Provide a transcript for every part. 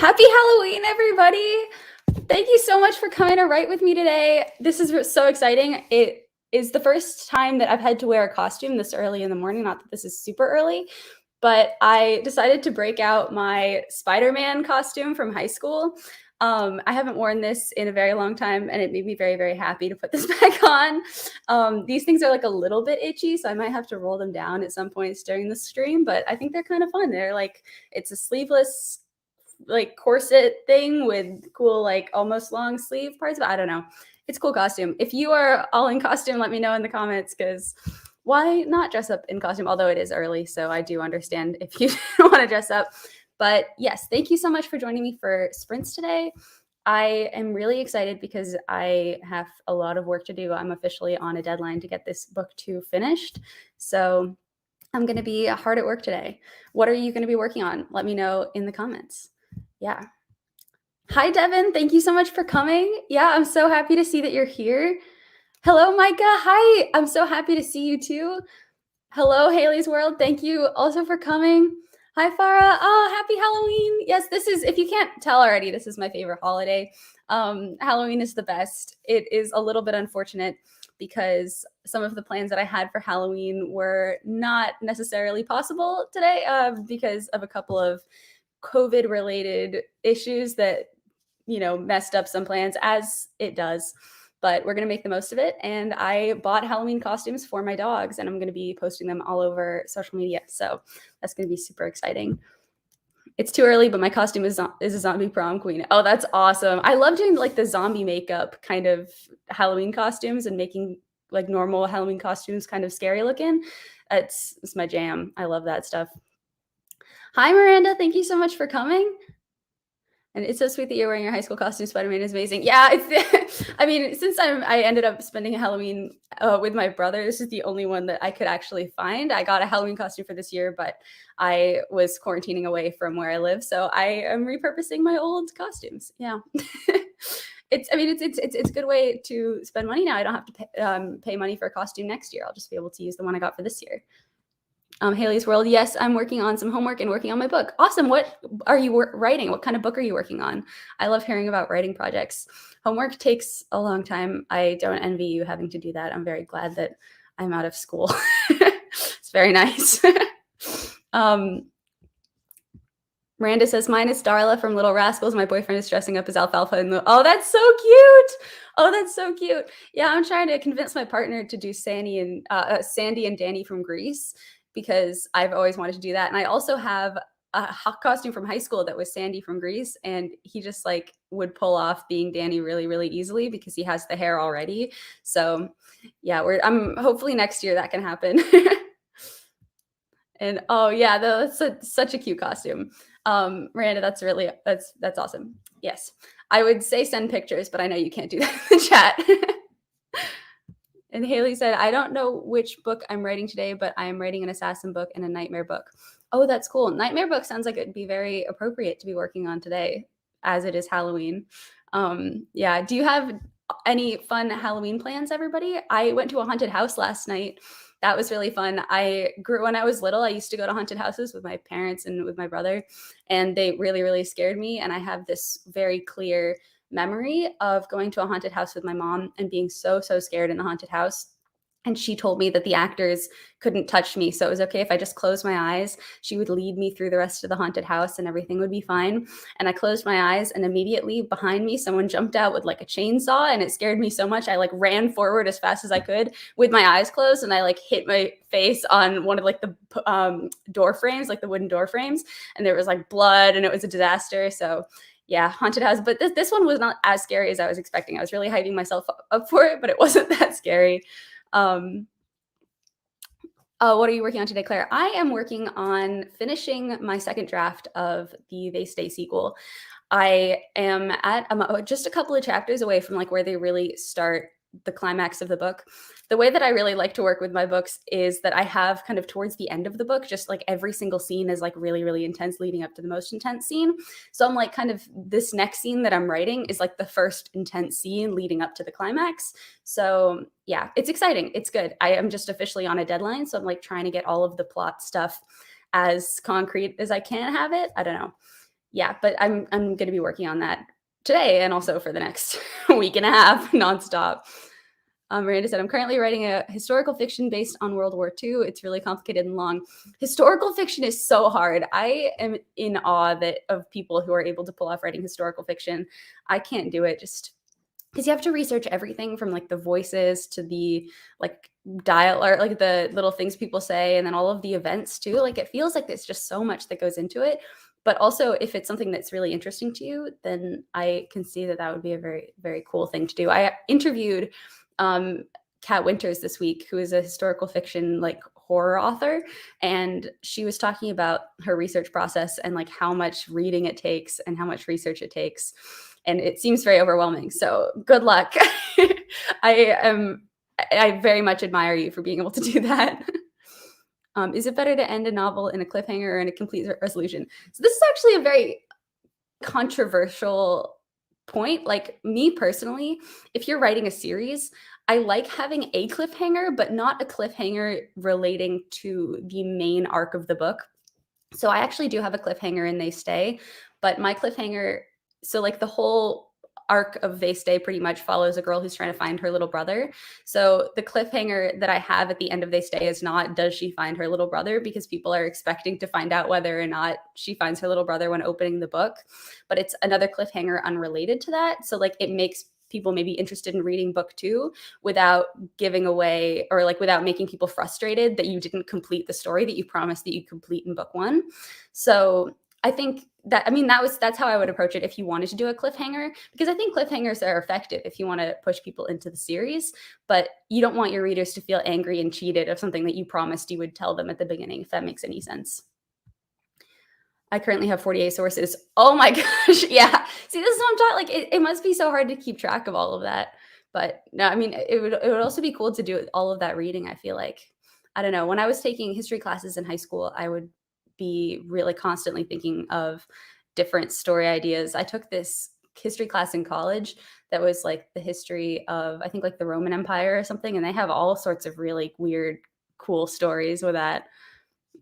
Happy Halloween, everybody! Thank you so much for coming to write with me today. This is so exciting. It is the first time that I've had to wear a costume this early in the morning. Not that this is super early, but I decided to break out my Spider-Man costume from high school. I haven't worn this in a very long time, and it made me very, very happy to put this back on. These things are like a little bit itchy, so I might have to roll them down at some points during the stream, but I think they're kind of fun. They're like, it's a sleeveless like corset thing with cool like almost long sleeve parts, but I don't know. It's a cool costume. If you are all in costume, let me know in the comments, because why not dress up in costume? Although it is early, so I do understand if you don't want to dress up. But yes, thank you so much for joining me for sprints today. I am really excited because I have a lot of work to do. I'm officially on a deadline to get this book finished. So I'm going to be hard at work today. What are you going to be working on? Let me know in the comments. Yeah. Hi, Devin. Thank you so much for coming. Yeah, I'm so happy to see that you're here. Hello, Micah. Hi. I'm so happy to see you too. Hello, Haley's World. Thank you also for coming. Hi, Farah. Oh, happy Halloween. Yes, this is, if you can't tell already, this is my favorite holiday. Halloween is the best. It is a little bit unfortunate because some of the plans that I had for Halloween were not necessarily possible today because of a couple of COVID-related issues that, messed up some plans, as it does. But we're going to make the most of it. And I bought Halloween costumes for my dogs, and I'm going to be posting them all over social media. So that's going to be super exciting. It's too early, but my costume is a zombie prom queen. Oh, that's awesome. I love doing like the zombie makeup kind of Halloween costumes and making like normal Halloween costumes kind of scary looking. It's my jam. I love that stuff. Hi, Miranda. Thank you so much for coming. And it's so sweet that you're wearing your high school costume. Spider-Man is amazing. Yeah, it's, I mean, since I ended up spending Halloween with my brother, this is the only one that I could actually find. I got a Halloween costume for this year, but I was quarantining away from where I live, so I am repurposing my old costumes. Yeah. It's a good way to spend money now. I don't have to pay money for a costume next year. I'll just be able to use the one I got for this year. Haley's World. Yes, I'm working on some homework and working on my book. Awesome. What are you writing? What kind of book are you working on? I love hearing about writing projects. Homework takes a long time. I don't envy you having to do that. I'm very glad that I'm out of school. It's very nice. Miranda says, mine is Darla from Little Rascals. My boyfriend is dressing up as Alfalfa. Oh, that's so cute. Oh, that's so cute. Yeah, I'm trying to convince my partner to do Sandy and Danny from Grease, because I've always wanted to do that. And I also have a costume from high school that was Sandy from Grease, and he just like would pull off being Danny really, really easily because he has the hair already. So yeah, I'm hopefully next year that can happen. And oh yeah, that's such a cute costume. Miranda, that's awesome. Yes, I would say send pictures, but I know you can't do that in the chat. And Haley said, I don't know which book I'm writing today, but I am writing an assassin book and a nightmare book. Oh, that's cool. Nightmare book sounds like it'd be very appropriate to be working on today, as it is Halloween. Yeah. Do you have any fun Halloween plans, everybody? I went to a haunted house last night. That was really fun. When I was little, I used to go to haunted houses with my parents and with my brother, and they really, really scared me. And I have this very clear memory of going to a haunted house with my mom and being so scared in the haunted house. And she told me that the actors couldn't touch me, so it was okay if I just closed my eyes. She would lead me through the rest of the haunted house and everything would be fine. And I closed my eyes, and immediately behind me, someone jumped out with like a chainsaw, and it scared me so much. I like ran forward as fast as I could with my eyes closed, and I like hit my face on one of like the door frames, like the wooden door frames, and there was like blood, and it was a disaster. So yeah, haunted house. But this one was not as scary as I was expecting. I was really hyping myself up for it, but it wasn't that scary. What are you working on today, Claire? I am working on finishing my second draft of the They Stay sequel. I'm just a couple of chapters away from like where they really start the climax of the book. The way that I really like to work with my books is that I have kind of towards the end of the book, just like every single scene is like really, really intense leading up to the most intense scene. So I'm like kind of this next scene that I'm writing is like the first intense scene leading up to the climax. So yeah, it's exciting. It's good. I am just officially on a deadline. So I'm like trying to get all of the plot stuff as concrete as I can have it. I don't know. yeah, but I'm gonna be working on that today and also for the next week and a half nonstop. Miranda said, I'm currently writing a historical fiction based on World War II. It's really complicated and long. Historical fiction is so hard. I am in awe of people who are able to pull off writing historical fiction. I can't do it just because you have to research everything from like the voices to the like dialogue, like the little things people say, and then all of the events too. Like it feels like there's just so much that goes into it. But also, if it's something that's really interesting to you, then I can see that would be a very, very cool thing to do. I interviewed Kat Winters this week, who is a historical fiction like horror author, and she was talking about her research process and like how much reading it takes and how much research it takes, and it seems very overwhelming. So good luck. I very much admire you for being able to do that. Is it better to end a novel in a cliffhanger or in a complete resolution? So this is actually a very controversial point. Like me personally, if you're writing a series, I like having a cliffhanger, but not a cliffhanger relating to the main arc of the book. So I actually do have a cliffhanger in They Stay, but my cliffhanger, so like the whole arc of They Stay pretty much follows a girl who's trying to find her little brother. So the cliffhanger that I have at the end of They Stay is not, does she find her little brother? Because people are expecting to find out whether or not she finds her little brother when opening the book. But it's another cliffhanger unrelated to that. So like it makes people maybe interested in reading book 2 without giving away or like without making people frustrated that you didn't complete the story that you promised that you complete in book 1. So I think that, I mean, that's how I would approach it if you wanted to do a cliffhanger, because I think cliffhangers are effective if you want to push people into the series, but you don't want your readers to feel angry and cheated of something that you promised you would tell them at the beginning, if that makes any sense. I currently have 48 sources. Oh my gosh. Yeah. See, this is what I'm talking, like, it must be so hard to keep track of all of that. But no, I mean, it would also be cool to do all of that reading, I feel like. I don't know. When I was taking history classes in high school, I would be really constantly thinking of different story ideas. I took this history class in college that was like the history of, I think, like the Roman Empire or something, and they have all sorts of really weird, cool stories with that.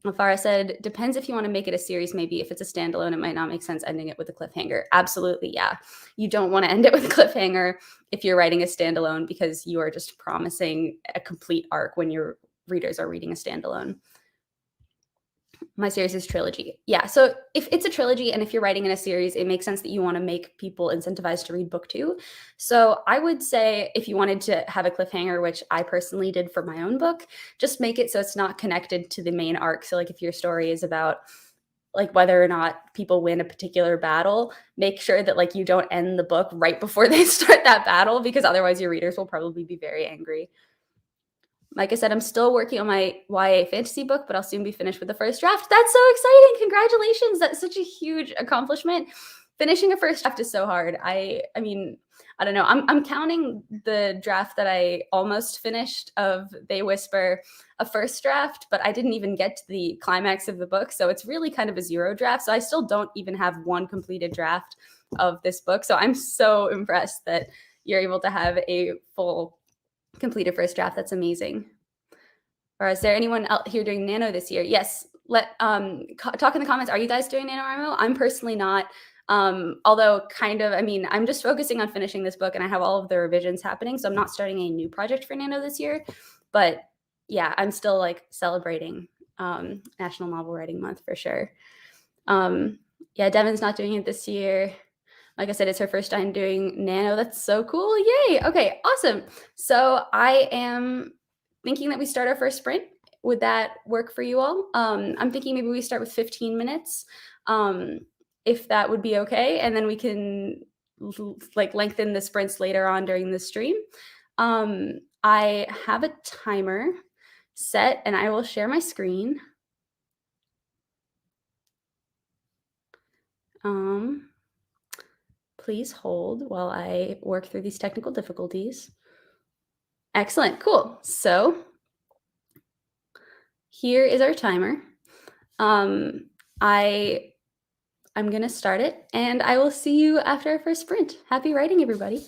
Farah said, depends if you want to make it a series, maybe. If it's a standalone, it might not make sense ending it with a cliffhanger. Absolutely, yeah. You don't want to end it with a cliffhanger if you're writing a standalone because you are just promising a complete arc when your readers are reading a standalone. My series is Trilogy. Yeah, so if it's a trilogy and if you're writing in a series, it makes sense that you want to make people incentivized to read book 2. So I would say if you wanted to have a cliffhanger, which I personally did for my own book, just make it so it's not connected to the main arc. So like if your story is about like whether or not people win a particular battle, make sure that like you don't end the book right before they start that battle, because otherwise your readers will probably be very angry. Like I said, I'm still working on my YA fantasy book, but I'll soon be finished with the first draft. That's so exciting. Congratulations. That's such a huge accomplishment. Finishing a first draft is so hard. I mean, I don't know. I'm counting the draft that I almost finished of They Whisper a first draft, but I didn't even get to the climax of the book. So it's really kind of a 0 draft. So I still don't even have one completed draft of this book. So I'm so impressed that you're able to have a full completed first draft. That's amazing. Or is there anyone out here doing Nano this year? Yes. Talk in the comments. Are you guys doing NaNoWriMo? I'm personally not. Although kind of, I mean, I'm just focusing on finishing this book and I have all of the revisions happening. So I'm not starting a new project for Nano this year. But yeah, I'm still like celebrating National Novel Writing Month for sure. Yeah, Devin's not doing it this year. Like I said, it's her first time doing Nano. That's so cool. Yay. Okay, awesome. So I am thinking that we start our first sprint. Would that work for you all? I'm thinking maybe we start with 15 minutes, if that would be okay. And then we can like lengthen the sprints later on during the stream. I have a timer set and I will share my screen. Please hold while I work through these technical difficulties. Excellent, cool. So here is our timer. I'm gonna start it and I will see you after our first sprint. Happy writing, everybody.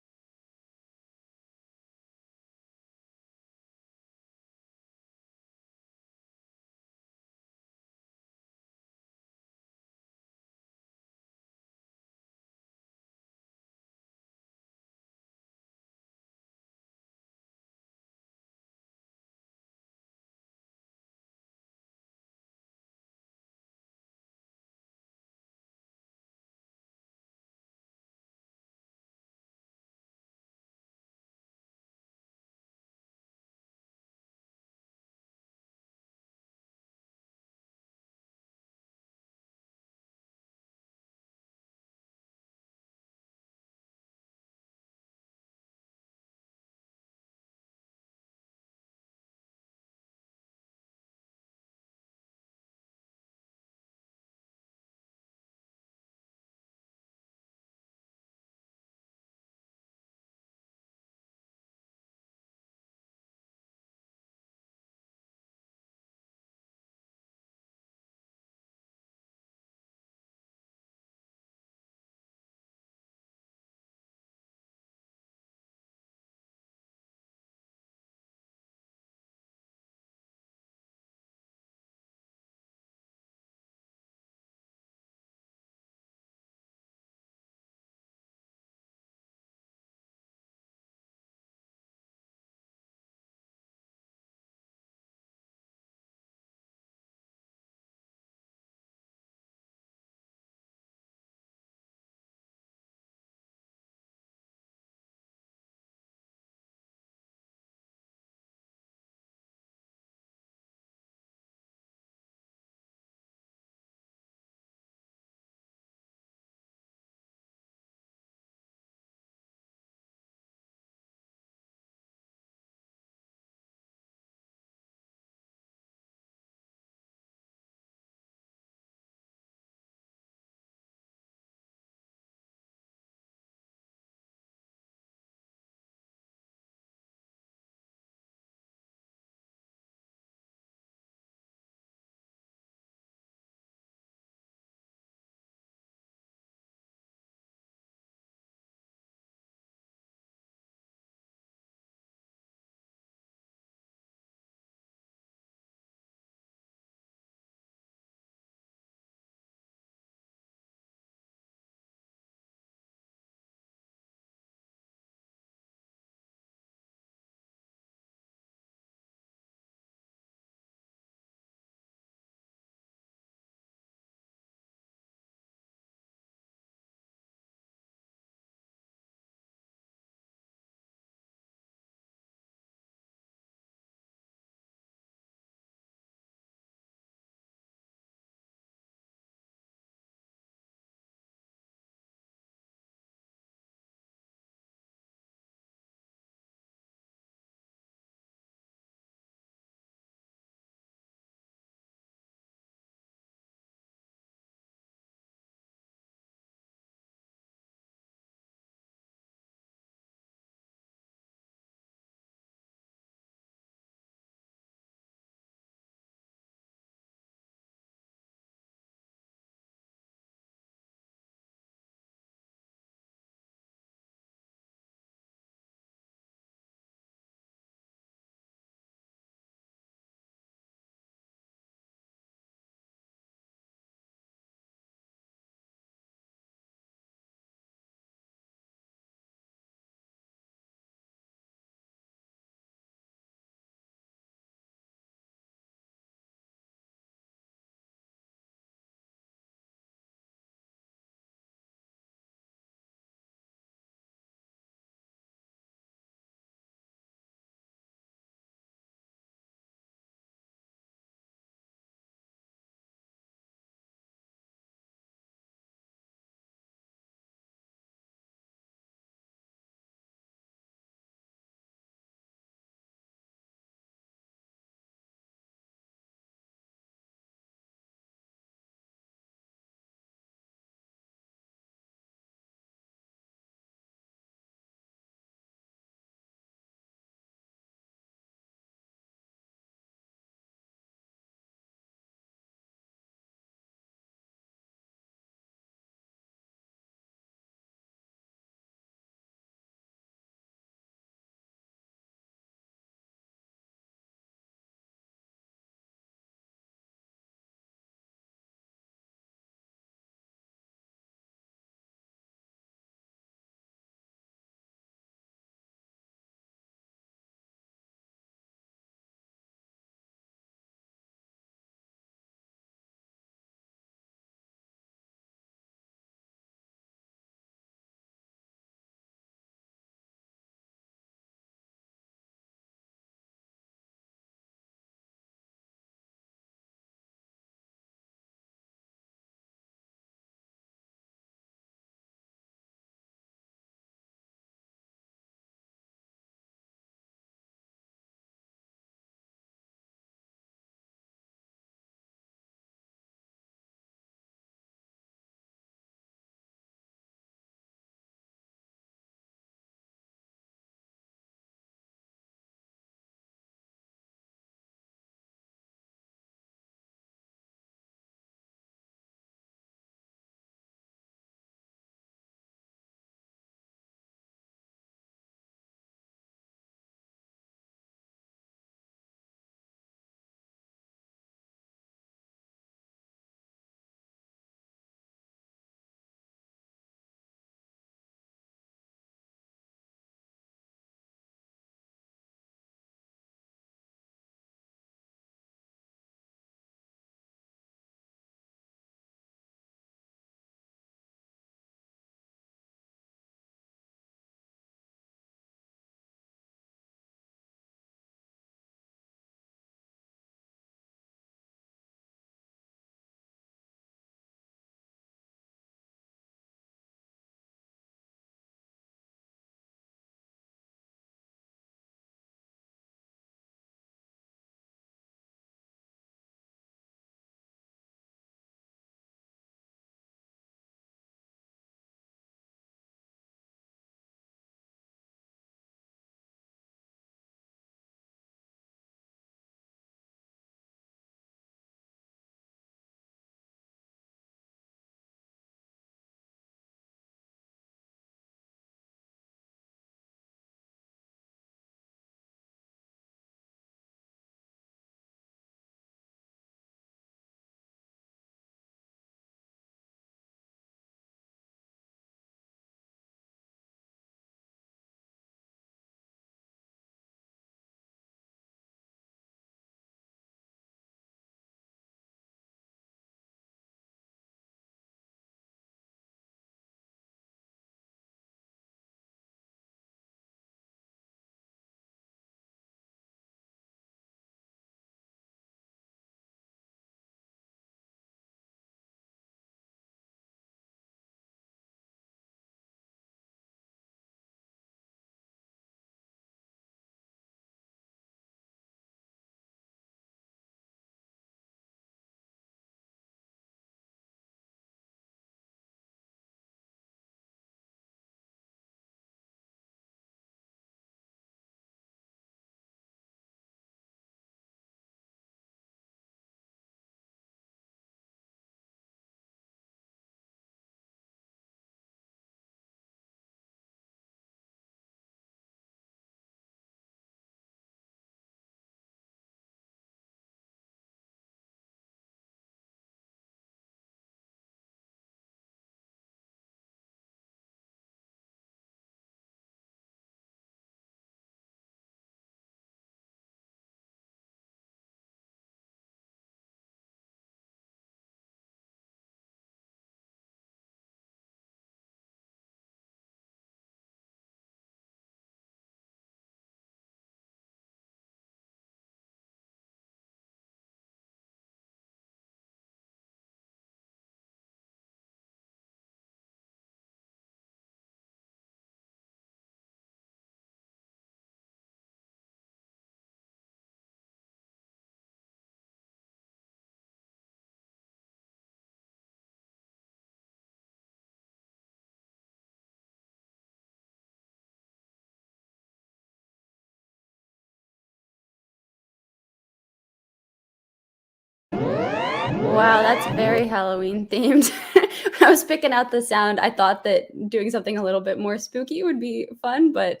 Wow, that's very Halloween themed. When I was picking out the sound, I thought that doing something a little bit more spooky would be fun, but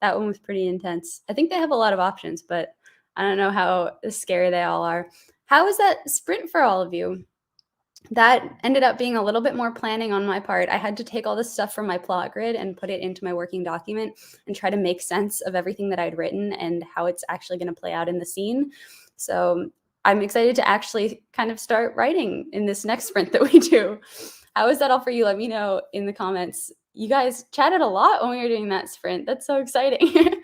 that one was pretty intense. I think they have a lot of options, but I don't know how scary they all are. How was that sprint for all of you? That ended up being a little bit more planning on my part. I had to take all this stuff from my plot grid and put it into my working document and try to make sense of everything that I'd written and how it's actually going to play out in the scene. So I'm excited to actually kind of start writing in this next sprint that we do. How is that all for you? Let me know in the comments. You guys chatted a lot when we were doing that sprint. That's so exciting.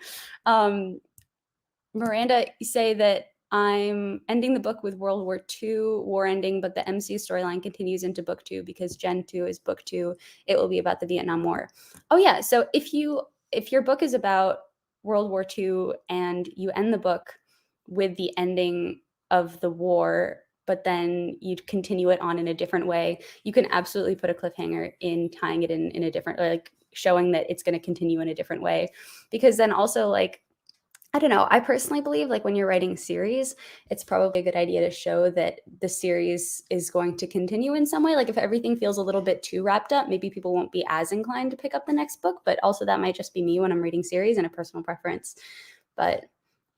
Miranda, you say that I'm ending the book with World War II war ending, but the MCU storyline continues into book 2 because Gen 2 is book 2. It will be about the Vietnam War. Oh yeah, so if your book is about World War II and you end the book with the ending of the war, but then you'd continue it on in a different way, you can absolutely put a cliffhanger in tying it in a different, like showing that it's going to continue in a different way. Because then also like I don't know. I personally believe like when you're writing series, it's probably a good idea to show that the series is going to continue in some way. Like if everything feels a little bit too wrapped up, maybe people won't be as inclined to pick up the next book, but also that might just be me when I'm reading series and a personal preference. But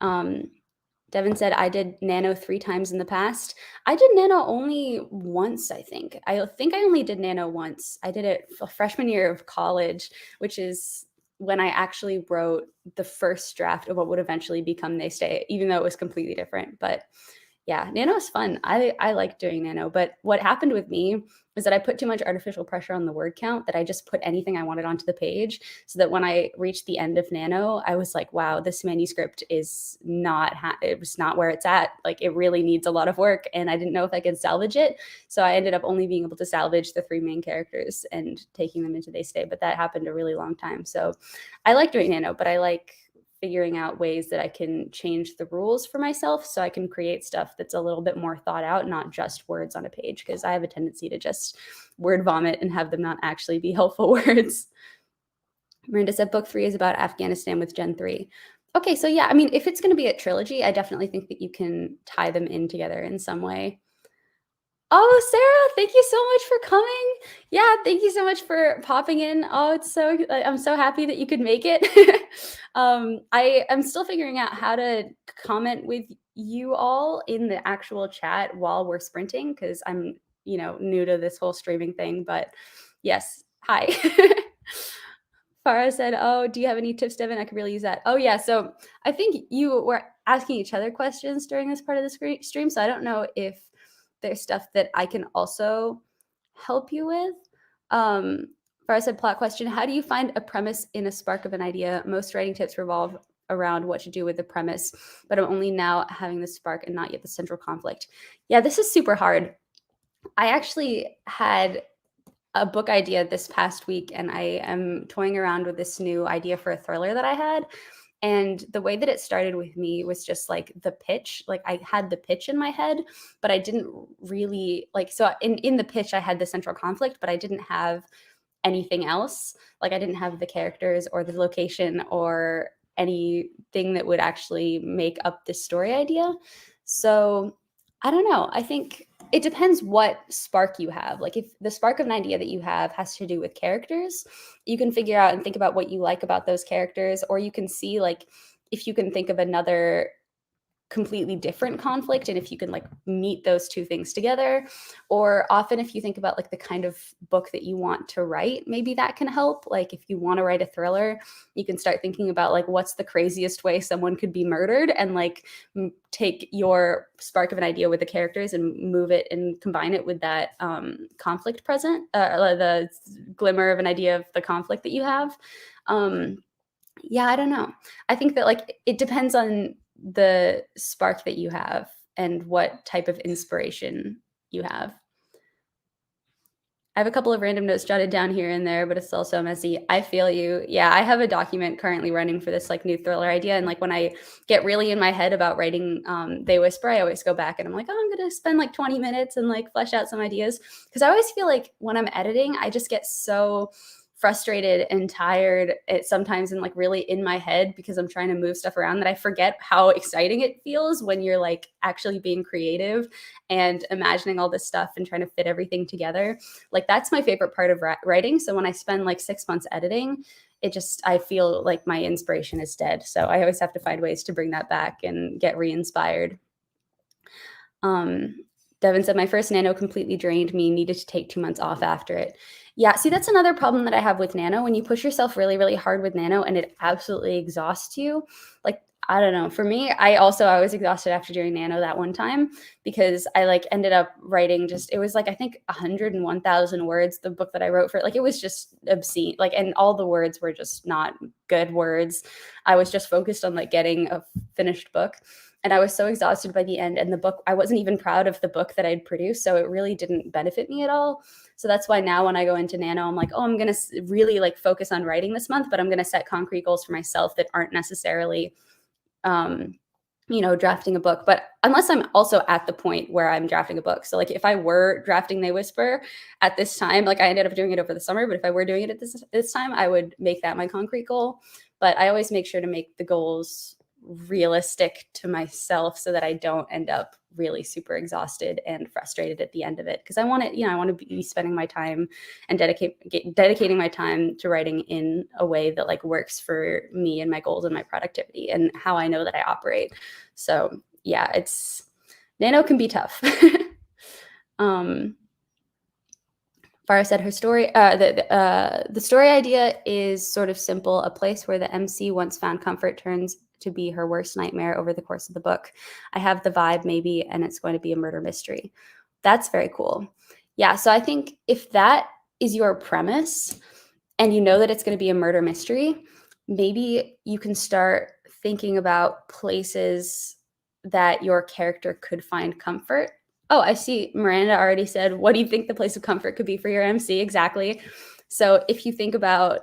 Devin said, I did Nano 3 times in the past. I did Nano only once, I think. I think I only did Nano once. I did it freshman year of college, which is when I actually wrote the first draft of what would eventually become They Stay, even though it was completely different. But yeah, Nano is fun. I like doing Nano. But what happened with me was that I put too much artificial pressure on the word count, that I just put anything I wanted onto the page, so that when I reached the end of Nano, I was like, wow, this manuscript is not, it was not where it's at. Like it really needs a lot of work and I didn't know if I could salvage it. So I ended up only being able to salvage the 3 main characters and taking them into They Stay, but that happened a really long time. So I like doing Nano, but I like figuring out ways that I can change the rules for myself so I can create stuff that's a little bit more thought out, not just words on a page, because I have a tendency to just word vomit and have them not actually be helpful words. Miranda said book 3 is about Afghanistan with Gen 3. Okay, so yeah, I mean, if it's going to be a trilogy, I definitely think that you can tie them in together in some way. Oh, Sarah, thank you so much for coming. Yeah, thank you so much for popping in. Oh, I'm so happy that you could make it. I am still figuring out how to comment with you all in the actual chat while we're sprinting because I'm, new to this whole streaming thing. But yes, hi. Farah said, oh, do you have any tips, Devin? I could really use that. Oh, yeah. So I think you were asking each other questions during this part of the stream. So I don't know if there's stuff that I can also help you with. Farah said, plot question. How do you find a premise in a spark of an idea? Most writing tips revolve around what to do with the premise, but I'm only now having the spark and not yet the central conflict. Yeah, this is super hard. I actually had a book idea this past week, and I am toying around with this new idea for a thriller that I had. And the way that it started with me was just like the pitch. Like I had the pitch in my head, but I didn't really like, so in the pitch, I had the central conflict, but I didn't have anything else. Like I didn't have the characters or the location or anything that would actually make up this story idea. So I don't know. I think it depends what spark you have. Like if the spark of an idea that you have has to do with characters, you can figure out and think about what you like about those characters, or you can see like if you can think of another completely different conflict and if you can like meet those two things together. Or often if you think about like the kind of book that you want to write, maybe that can help. Like if you want to write a thriller, you can start thinking about like what's the craziest way someone could be murdered, and like take your spark of an idea with the characters and move it and combine it with that conflict present, the glimmer of an idea of the conflict that you have. Yeah, I don't know. I think that like it depends on the spark that you have and what type of inspiration you have. I have a couple of random notes jotted down here and there, but it's also messy. I feel you. Yeah, I have a document currently running for this like new thriller idea. And like when I get really in my head about writing They Whisper, I always go back and I'm like, oh, I'm going to spend like 20 minutes and like flesh out some ideas. Because I always feel like when I'm editing, I just get so frustrated and tired sometimes and like really in my head because I'm trying to move stuff around that I forget how exciting it feels when you're like actually being creative and imagining all this stuff and trying to fit everything together. Like that's my favorite part of writing. So when I spend like 6 months editing, I feel like my inspiration is dead. So I always have to find ways to bring that back and get re-inspired. Devin said, my first Nano completely drained me, needed to take 2 months off after it. Yeah, see, that's another problem that I have with Nano. When you push yourself really, really hard with Nano and it absolutely exhausts you, like, I don't know. For me, I was exhausted after doing Nano that one time because I like ended up writing it was like, I think 101,000 words, the book that I wrote for it. Like, it was just obscene. Like, and all the words were just not good words. I was just focused on like getting a finished book. And I was so exhausted by the end, and the book, I wasn't even proud of the book that I'd produced. So it really didn't benefit me at all. So that's why now when I go into Nano, I'm like, oh, I'm going to really like focus on writing this month, but I'm going to set concrete goals for myself that aren't necessarily, drafting a book. But unless I'm also at the point where I'm drafting a book. So like if I were drafting They Whisper at this time, like I ended up doing it over the summer, but if I were doing it at this time, I would make that my concrete goal. But I always make sure to make the goals realistic to myself so that I don't end up really super exhausted and frustrated at the end of it. Because I want to be spending my time and dedicating my time to writing in a way that like works for me and my goals and my productivity and how I know that I operate. So yeah, Nano can be tough. Farah said her story, the story idea is sort of simple. A place where the MC once found comfort turns to be her worst nightmare over the course of the book. I have the vibe maybe, and it's going to be a murder mystery. That's very cool. Yeah, so I think if that is your premise and you know that it's going to be a murder mystery, maybe you can start thinking about places that your character could find comfort. Oh, I see Miranda already said, what do you think the place of comfort could be for your MC? Exactly. So if you think about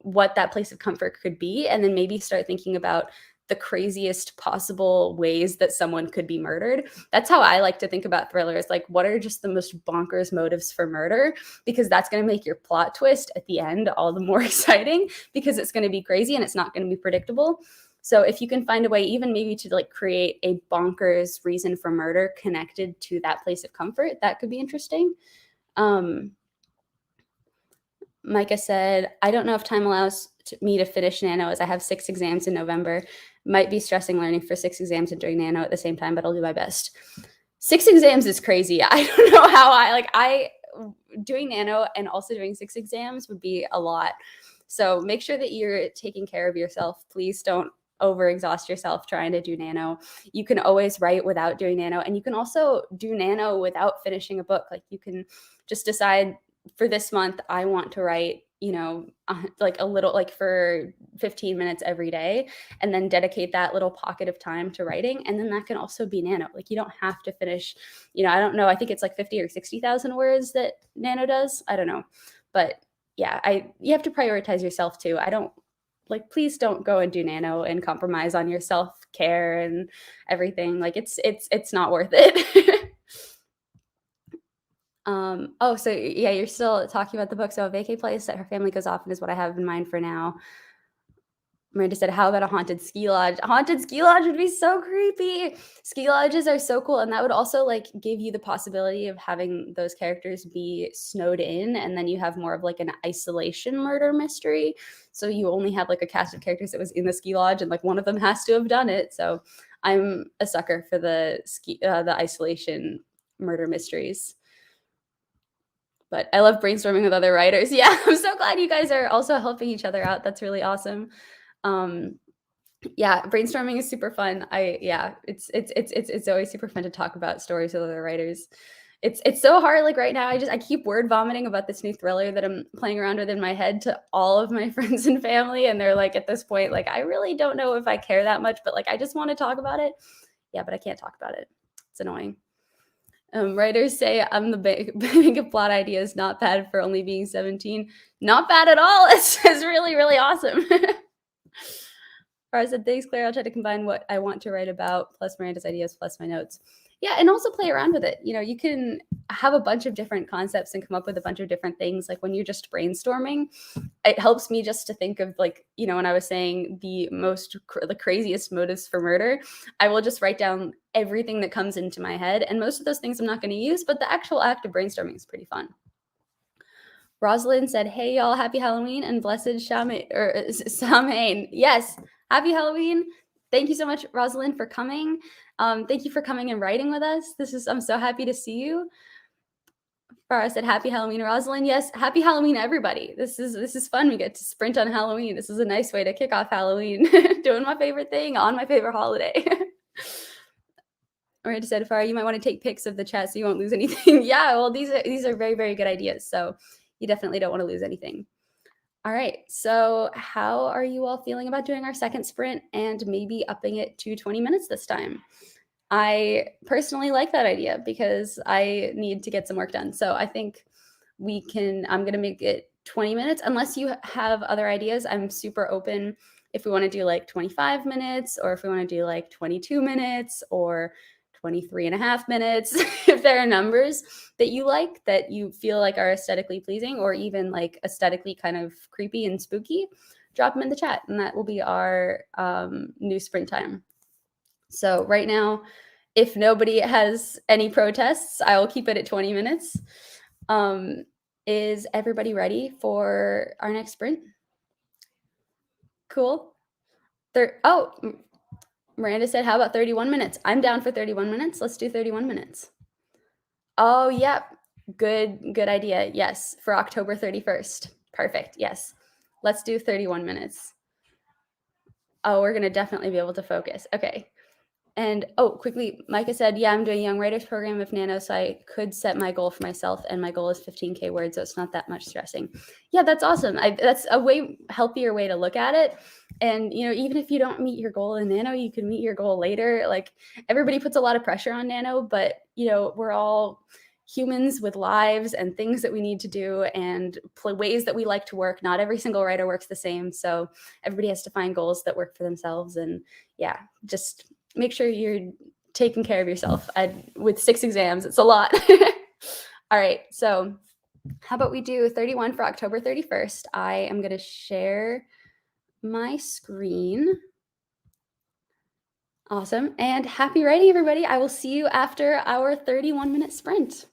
what that place of comfort could be, and then maybe start thinking about the craziest possible ways that someone could be murdered. That's how I like to think about thrillers. Like, what are just the most bonkers motives for murder? Because that's going to make your plot twist at the end all the more exciting because it's going to be crazy and it's not going to be predictable. So if you can find a way even maybe to like create a bonkers reason for murder connected to that place of comfort, that could be interesting. Micah said, I don't know if time allows me to finish Nano as I have 6 exams in November. Might be stressing learning for 6 exams and doing Nano at the same time, but I'll do my best. 6 exams is crazy. I don't know how doing Nano and also doing 6 exams would be a lot. So make sure that you're taking care of yourself. Please don't overexhaust yourself trying to do Nano. You can always write without doing Nano, and you can also do Nano without finishing a book. Like, you can just decide, for this month, I want to write, like a little, like for 15 minutes every day, and then dedicate that little pocket of time to writing. And then that can also be Nano. Like, you don't have to finish, I don't know. I think it's like 50 or 60,000 words that Nano does. I don't know. But yeah, you have to prioritize yourself too. Please don't go and do Nano and compromise on your self-care and everything. Like, it's not worth it. So yeah, you're still talking about the book. So a vacay place that her family goes off in is what I have in mind for now. Miranda said, how about a haunted ski lodge? A haunted ski lodge would be so creepy. Ski lodges are so cool. And that would also like give you the possibility of having those characters be snowed in. And then you have more of like an isolation murder mystery. So you only have like a cast of characters that was in the ski lodge and like one of them has to have done it. So I'm a sucker for the isolation murder mysteries. But I love brainstorming with other writers. Yeah, I'm so glad you guys are also helping each other out. That's really awesome. Yeah, brainstorming is super fun. It's always super fun to talk about stories with other writers. It's so hard. Like right now, I keep word vomiting about this new thriller that I'm playing around with in my head to all of my friends and family, and they're like, at this point, like, I really don't know if I care that much, but like, I just want to talk about it. Yeah, but I can't talk about it. It's annoying. Writers say I'm the big of plot ideas, not bad for only being 17. Not bad at all. It's really, really awesome. Farah said, thanks, Claire. I'll try to combine what I want to write about, plus Miranda's ideas, plus my notes. Yeah, and also play around with it. You know, you can have a bunch of different concepts and come up with a bunch of different things. Like when you're just brainstorming, it helps me just to think of, like, you know, when I was saying the craziest motives for murder, I will just write down everything that comes into my head. And most of those things I'm not going to use, but the actual act of brainstorming is pretty fun. Rosalind said, hey, y'all, happy Halloween and blessed Samhain. Yes, happy Halloween. Thank you so much, Rosalind, for coming. Thank you for coming and writing with us. I'm so happy to see you. Farah said, happy Halloween, Rosalind. Yes, happy Halloween, everybody. This is fun. We get to sprint on Halloween. This is a nice way to kick off Halloween. Doing my favorite thing on my favorite holiday. Miranda said, Farah, you might want to take pics of the chat so you won't lose anything. Yeah, well, these are very, very good ideas. So you definitely don't want to lose anything. All right, so how are you all feeling about doing our second sprint and maybe upping it to 20 minutes this time? I personally like that idea because I need to get some work done. So I think I'm going to make it 20 minutes. Unless you have other ideas, I'm super open if we want to do like 25 minutes or if we want to do like 22 minutes or 23 and a half minutes. If there are numbers that you like, that you feel like are aesthetically pleasing or even like aesthetically kind of creepy and spooky, drop them in the chat and that will be our new sprint time. So right now, if nobody has any protests, I will keep it at 20 minutes. Is everybody ready for our next sprint? Cool. Miranda said, how about 31 minutes? I'm down for 31 minutes. Let's do 31 minutes. Oh, yep. Good idea. Yes, for October 31st. Perfect. Yes. Let's do 31 minutes. Oh, we're going to definitely be able to focus. Okay. And quickly, Micah said, yeah, I'm doing a young writers program with Nano, so I could set my goal for myself, and my goal is 15K words, so it's not that much stressing. Yeah, that's awesome. That's a way healthier way to look at it. And, you know, even if you don't meet your goal in Nano, you can meet your goal later. Like, everybody puts a lot of pressure on Nano, but, you know, we're all humans with lives and things that we need to do and ways that we like to work. Not every single writer works the same, so everybody has to find goals that work for themselves. And yeah, just make sure you're taking care of yourself. With 6 exams, it's a lot. All right, so how about we do 31 for October 31st? I am going to share my screen. Awesome. And happy writing, everybody. I will see you after our 31-minute sprint.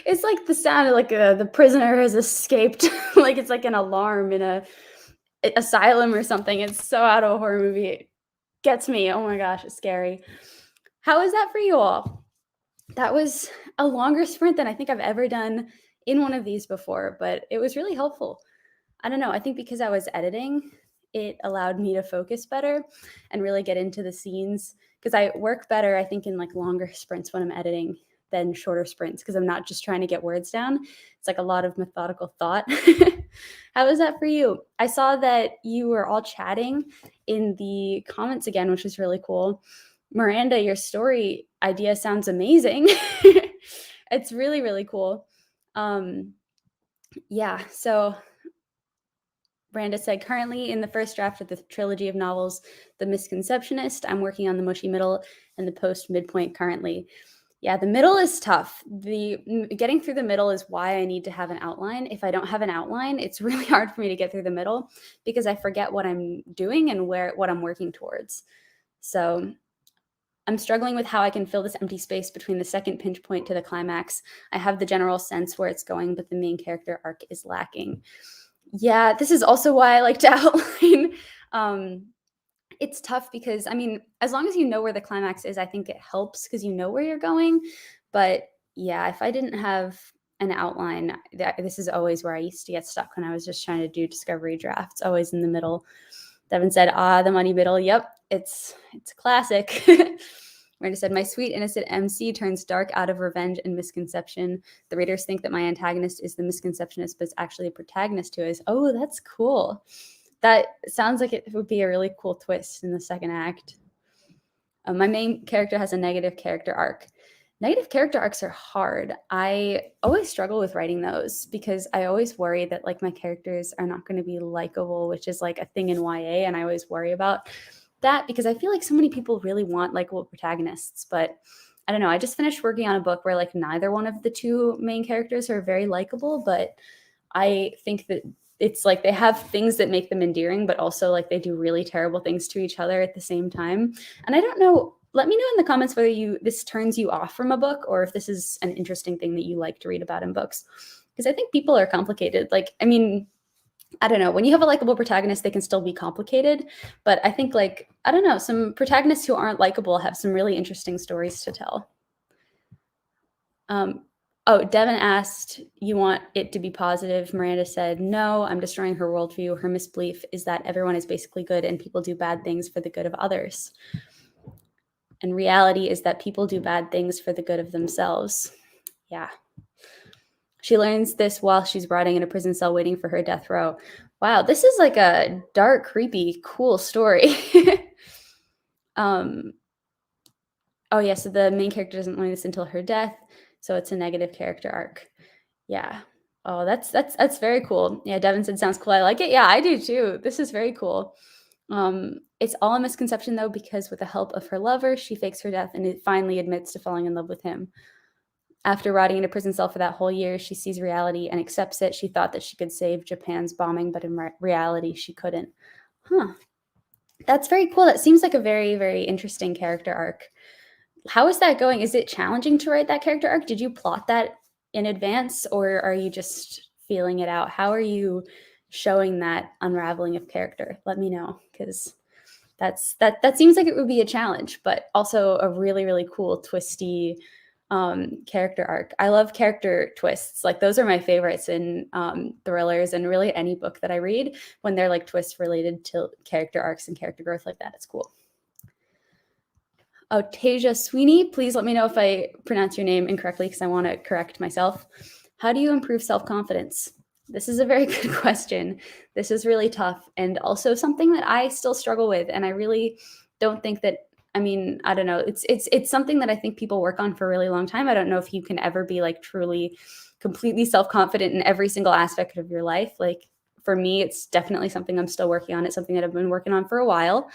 it's like the sound of like the prisoner has escaped. Like it's like an alarm in a asylum or something. It's so out of a horror movie. It gets me. Oh my gosh, it's scary. How is that for you all? That was a longer sprint than I think I've ever done in one of these before, but it was really helpful. I don't know. I think because I was editing, it allowed me to focus better and really get into the scenes, because I work better, I think, in like longer sprints when I'm editing than shorter sprints, because I'm not just trying to get words down. It's like a lot of methodical thought. How was that for you? I saw that you were all chatting in the comments again, which was really cool. Miranda, your story idea sounds amazing. It's really, really cool. Yeah, so Miranda said, currently in the first draft of the trilogy of novels, The Misconceptionist. I'm working on the mushy middle and the post midpoint currently. Yeah, the middle is tough. Getting through the middle is why I need to have an outline. If I don't have an outline, it's really hard for me to get through the middle because I forget what I'm doing and what I'm working towards. So I'm struggling with how I can fill this empty space between the second pinch point to the climax. I have the general sense where it's going, but the main character arc is lacking. Yeah, this is also why I like to outline. It's tough because, I mean, as long as you know where the climax is, I think it helps because you know where you're going. But yeah, if I didn't have an outline, this is always where I used to get stuck when I was just trying to do discovery drafts, always in the middle. Devin said, the money middle. Yep, it's a classic. Miranda said, my sweet, innocent MC turns dark out of revenge and misconception. The readers think that my antagonist is the misconceptionist, but it's actually a protagonist who is. Oh, that's cool. That sounds like it would be a really cool twist in the second act. My main character has a negative character arc. Negative character arcs are hard. I always struggle with writing those because I always worry that like my characters are not going to be likable, which is like a thing in YA, and I always worry about that because I feel like so many people really want likable protagonists, but I don't know. I just finished working on a book where like neither one of the two main characters are very likable, but I think that it's like they have things that make them endearing, but also like they do really terrible things to each other at the same time. And I don't know, let me know in the comments whether this turns you off from a book or if this is an interesting thing that you like to read about in books. Because I think people are complicated. Like, I mean, I don't know, when you have a likable protagonist, they can still be complicated. But I think like, I don't know, some protagonists who aren't likable have some really interesting stories to tell. Devin asked, you want it to be positive. Miranda said, no, I'm destroying her worldview. Her misbelief is that everyone is basically good and people do bad things for the good of others. And reality is that people do bad things for the good of themselves. Yeah. She learns this while she's rotting in a prison cell waiting for her death row. Wow, this is like a dark, creepy, cool story. So the main character doesn't learn this until her death. So it's a negative character arc. Yeah. Oh, that's very cool. Yeah, Devin said sounds cool. I like it. Yeah, I do too. This is very cool. It's all a misconception though, because with the help of her lover, she fakes her death and it finally admits to falling in love with him. After rotting in a prison cell for that whole year, she sees reality and accepts it. She thought that she could save Japan's bombing, but in reality, she couldn't. Huh. That's very cool. That seems like a very, very interesting character arc. How is that going? Is it challenging to write that character arc? Did you plot that in advance or are you just feeling it out? How are you showing that unraveling of character? Let me know, because that seems like it would be a challenge, but also a really, really cool, twisty character arc. I love character twists. Like those are my favorites in thrillers and really any book that I read when they're like twists related to character arcs and character growth like that. It's cool. Oh, Tasia Sweeney, please let me know if I pronounce your name incorrectly because I want to correct myself. How do you improve self-confidence? This is a very good question. This is really tough and also something that I still struggle with. And I really don't think that, I mean, I don't know. It's something that I think people work on for a really long time. I don't know if you can ever be like truly completely self-confident in every single aspect of your life. Like for me, it's definitely something I'm still working on. It's something that I've been working on for a while.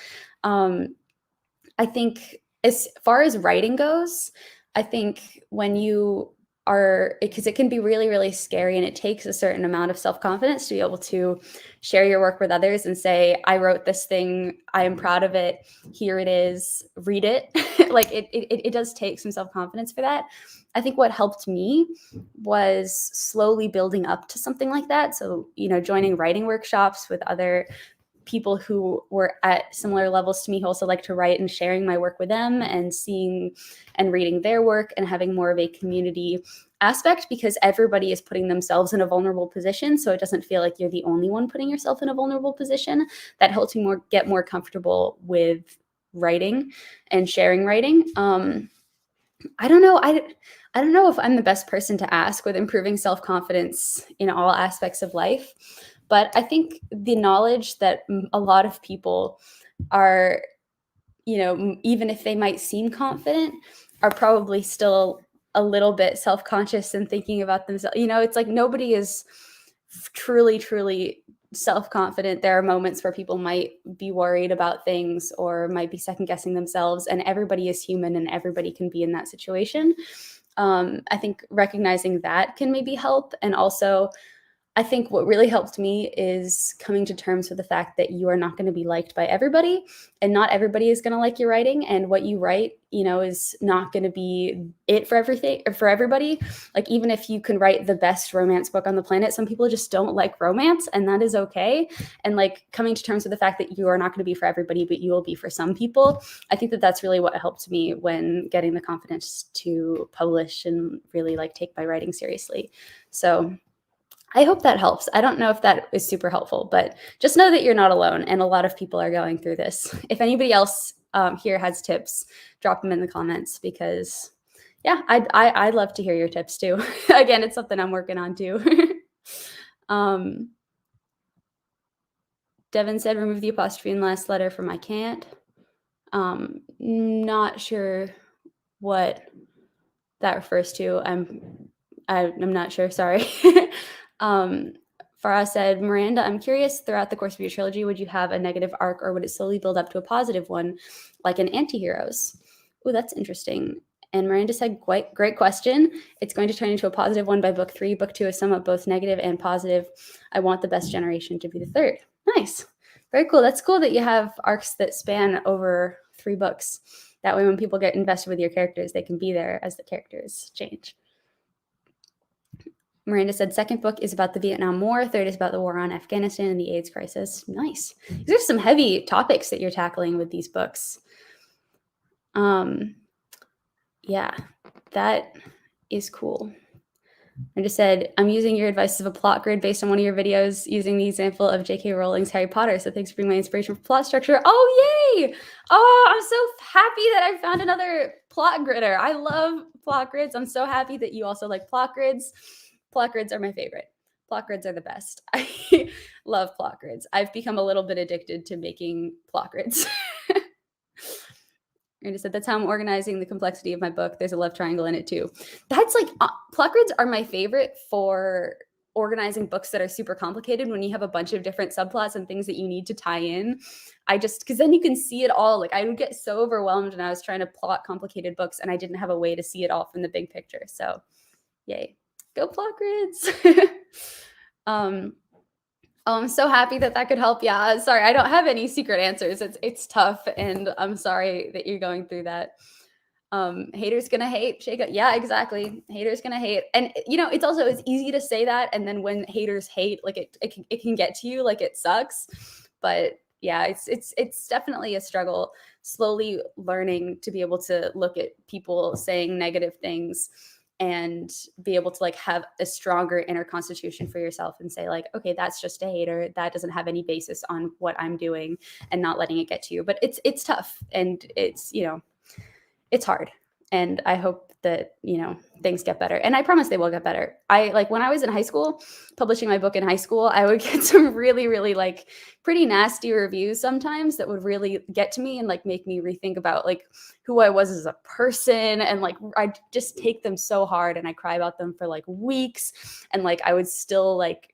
I think as far as writing goes, I think when you because it can be really, really scary, and it takes a certain amount of self-confidence to be able to share your work with others and say, I wrote this thing, I am proud of it, here it is, read it. Like it does take some self-confidence for that. I think what helped me was slowly building up to something like that. So, joining writing workshops with other people who were at similar levels to me who also like to write, and sharing my work with them and seeing and reading their work and having more of a community aspect, because everybody is putting themselves in a vulnerable position. So it doesn't feel like you're the only one putting yourself in a vulnerable position. That helps me get more comfortable with writing and sharing writing. I don't know. I don't know if I'm the best person to ask with improving self-confidence in all aspects of life. But I think the knowledge that a lot of people are, even if they might seem confident, are probably still a little bit self-conscious and thinking about themselves. It's like nobody is truly, truly self-confident. There are moments where people might be worried about things or might be second-guessing themselves, and everybody is human and everybody can be in that situation. I think recognizing that can maybe help. And also, I think what really helped me is coming to terms with the fact that you are not going to be liked by everybody, and not everybody is going to like your writing, and what you write, is not going to be it for everything or for everybody. Like, even if you can write the best romance book on the planet, some people just don't like romance, and that is okay. And like coming to terms with the fact that you are not going to be for everybody, but you will be for some people. I think that that's really what helped me when getting the confidence to publish and really like take my writing seriously. So I hope that helps. I don't know if that is super helpful, but just know that you're not alone, and a lot of people are going through this. If anybody else here has tips, drop them in the comments, because yeah, I'd love to hear your tips too. Again, it's something I'm working on too. Devin said, remove the apostrophe in the last letter from I can't. Not sure what that refers to. I'm not sure. Sorry. Farah said, Miranda, I'm curious, throughout the course of your trilogy, would you have a negative arc, or would it slowly build up to a positive one, like in Antiheroes? Oh, that's interesting. And Miranda said, great question. It's going to turn into a positive one by book 3. Book 2 is somewhat both negative and positive. I want the best generation to be the third. Nice. Very cool. That's cool that you have arcs that span over 3 books. That way, when people get invested with your characters, they can be there as the characters change. Miranda said, second book is about the Vietnam War. Third is about the war on Afghanistan and the AIDS crisis. Nice. These are some heavy topics that you're tackling with these books. Yeah, that is cool. I just said, I'm using your advice of a plot grid based on one of your videos using the example of J.K. Rowling's Harry Potter. So thanks for bringing my inspiration for plot structure. Oh, yay! Oh, I'm so happy that I found another plot gridder. I love plot grids. I'm so happy that you also like plot grids. Plot grids are my favorite. Plot grids are the best. I love plot grids. I've become a little bit addicted to making plot grids. I just said, that's how I'm organizing the complexity of my book. There's a love triangle in it too. That's like, plot grids are my favorite for organizing books that are super complicated, when you have a bunch of different subplots and things that you need to tie in. Because then you can see it all. Like, I would get so overwhelmed when I was trying to plot complicated books and I didn't have a way to see it all from the big picture. So yay, go plot grids. I'm so happy that could help. Yeah, sorry, I don't have any secret answers. It's tough, and I'm sorry that you're going through that. Haters gonna hate. Yeah, exactly. Haters gonna hate. And it's easy to say that, and then when haters hate, like it can get to you, like it sucks. But yeah, it's definitely a struggle. Slowly learning to be able to look at people saying negative things and be able to like have a stronger inner constitution for yourself and say like, okay, that's just a hater. That doesn't have any basis on what I'm doing, and not letting it get to you. But it's tough, and it's hard. And I hope that, things get better. And I promise they will get better. When I was in high school, publishing my book in high school, I would get some really, really like pretty nasty reviews sometimes that would really get to me and like make me rethink about like who I was as a person. And like, I just take them so hard, and I cry about them for like weeks. And like, I would still like,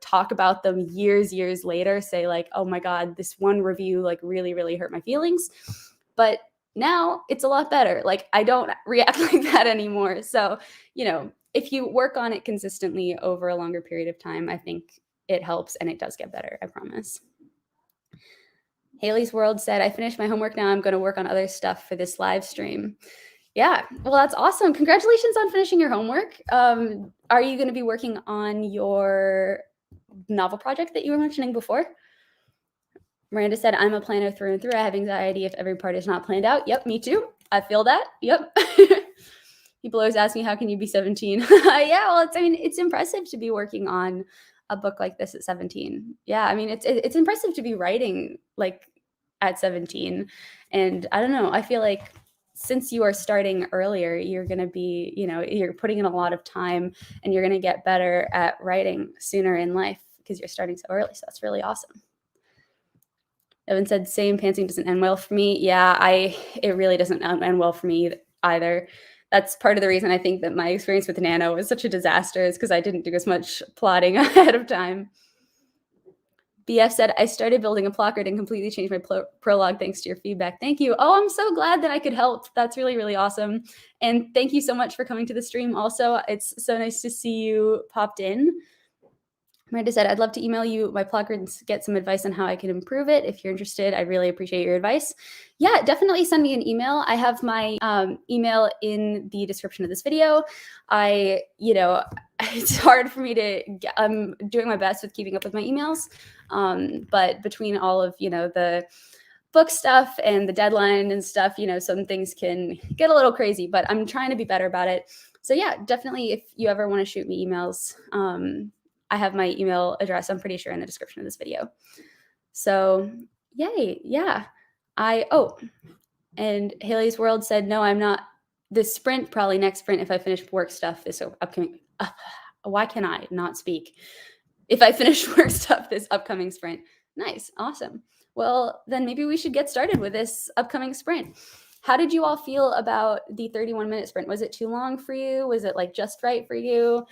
talk about them years later, say like, oh my God, this one review like really, really hurt my feelings. But now it's a lot better. Like, I don't react like that anymore. So, if you work on it consistently over a longer period of time, I think it helps and it does get better, I promise. Haley's World said, I finished my homework now. I'm going to work on other stuff for this live stream. Yeah, well, that's awesome. Congratulations on finishing your homework. Are you going to be working on your novel project that you were mentioning before? Miranda said, I'm a planner through and through. I have anxiety if every part is not planned out. Yep, me too. I feel that. Yep. People always ask me, how can you be 17? Yeah, well, it's impressive to be working on a book like this at 17. Yeah, I mean, it's impressive to be writing like at 17. And I don't know, I feel like since you are starting earlier, you're going to be, you're putting in a lot of time and you're going to get better at writing sooner in life because you're starting so early. So that's really awesome. Evan said, same, pantsing doesn't end well for me. Yeah, it really doesn't end well for me either. That's part of the reason I think that my experience with Nano was such a disaster, is because I didn't do as much plotting ahead of time. BF said, I started building a plot grid and completely changed my prologue thanks to your feedback. Thank you. Oh, I'm so glad that I could help. That's really, really awesome. And thank you so much for coming to the stream also. It's so nice to see you popped in. Miranda said, I'd love to email you my plot grid and get some advice on how I can improve it. If you're interested, I really appreciate your advice. Yeah, definitely send me an email. I have my email in the description of this video. It's hard for me to, I'm doing my best with keeping up with my emails. But between all of, the book stuff and the deadline and stuff, some things can get a little crazy, but I'm trying to be better about it. So yeah, definitely if you ever want to shoot me emails, I have my email address, I'm pretty sure, in the description of this video. So yay, yeah. And Haley's World said, no, I'm not. This sprint, probably next sprint, if I finish work stuff this upcoming, why can I not speak? If I finish work stuff this upcoming sprint. Nice, awesome. Well, then maybe we should get started with this upcoming sprint. How did you all feel about the 31-minute sprint? Was it too long for you? Was it like just right for you?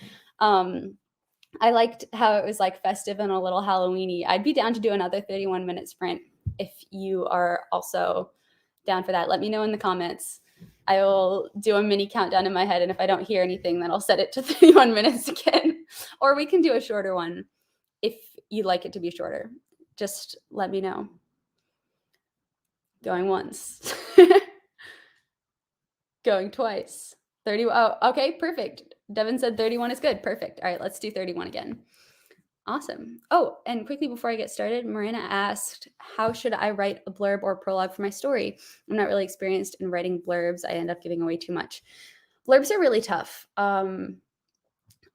I liked how it was like festive and a little Halloweeny. I'd be down to do another 31-minute sprint if you are also down for that. Let me know in the comments. I will do a mini countdown in my head, and if I don't hear anything, then I'll set it to 31 minutes again. Or we can do a shorter one if you'd like it to be shorter. Just let me know. Going once. Going twice. 30. Oh, okay, perfect. Devin said 31 is good. Perfect. All right, let's do 31 again. Awesome. Oh, and quickly before I get started, Marina asked, how should I write a blurb or prologue for my story? I'm not really experienced in writing blurbs. I end up giving away too much. Blurbs are really tough.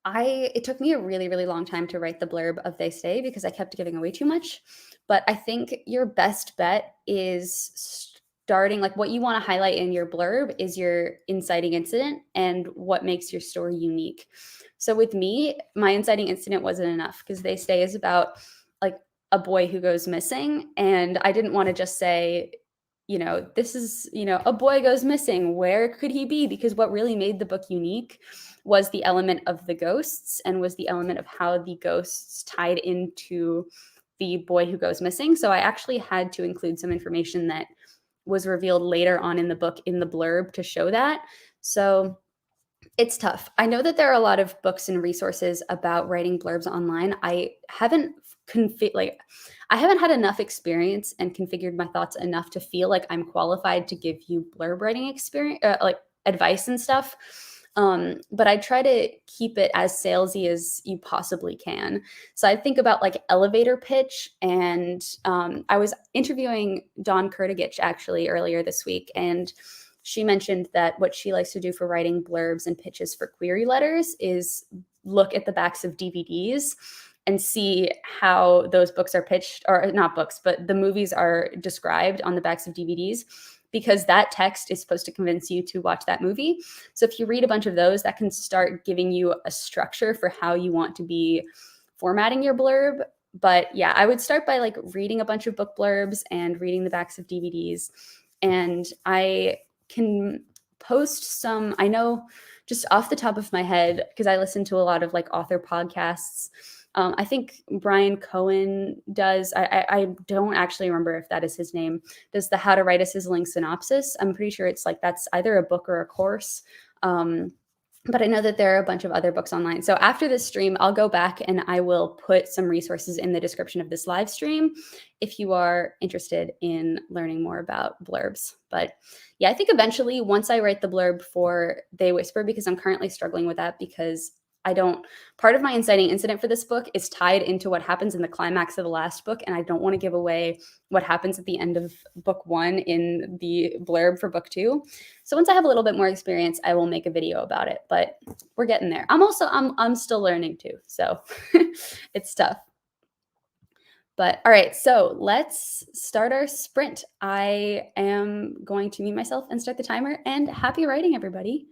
It took me a really, really long time to write the blurb of They Stay because I kept giving away too much. But I think your best bet is starting, like what you want to highlight in your blurb is your inciting incident and what makes your story unique. So with me, my inciting incident wasn't enough because They Stay is about like a boy who goes missing. And I didn't want to just say, this is, a boy goes missing. Where could he be? Because what really made the book unique was the element of the ghosts and was the element of how the ghosts tied into the boy who goes missing. So I actually had to include some information that was revealed later on in the book in the blurb to show that. So it's tough. I know that there are a lot of books and resources about writing blurbs online. I haven't had enough experience and configured my thoughts enough to feel like I'm qualified to give you blurb writing experience, advice and stuff. But I try to keep it as salesy as you possibly can. So I think about like elevator pitch, and I was interviewing Dawn Kurtagich actually earlier this week, and she mentioned that what she likes to do for writing blurbs and pitches for query letters is look at the backs of DVDs and see how those books are pitched, or not books, but the movies are described on the backs of DVDs, because that text is supposed to convince you to watch that movie. So if you read a bunch of those, that can start giving you a structure for how you want to be formatting your blurb. But yeah, I would start by like reading a bunch of book blurbs and reading the backs of DVDs. And I can post some, I know just off the top of my head, because I listen to a lot of like author podcasts. I think Brian Cohen does, I don't actually remember if that is his name, does the How to Write a Sizzling Synopsis. I'm pretty sure it's like that's either a book or a course. but I know that there are a bunch of other books online. So after this stream, I'll go back and I will put some resources in the description of this live stream if you are interested in learning more about blurbs. But yeah, I think eventually once I write the blurb for They Whisper, because I'm currently struggling with that because part of my inciting incident for this book is tied into what happens in the climax of the last book, and I don't want to give away what happens at the end of book 1 in the blurb for book 2. So once I have a little bit more experience, I will make a video about it, but we're getting there. I'm still learning too, so it's tough. But all right, so let's start our sprint. I am going to mute myself and start the timer, and happy writing, everybody.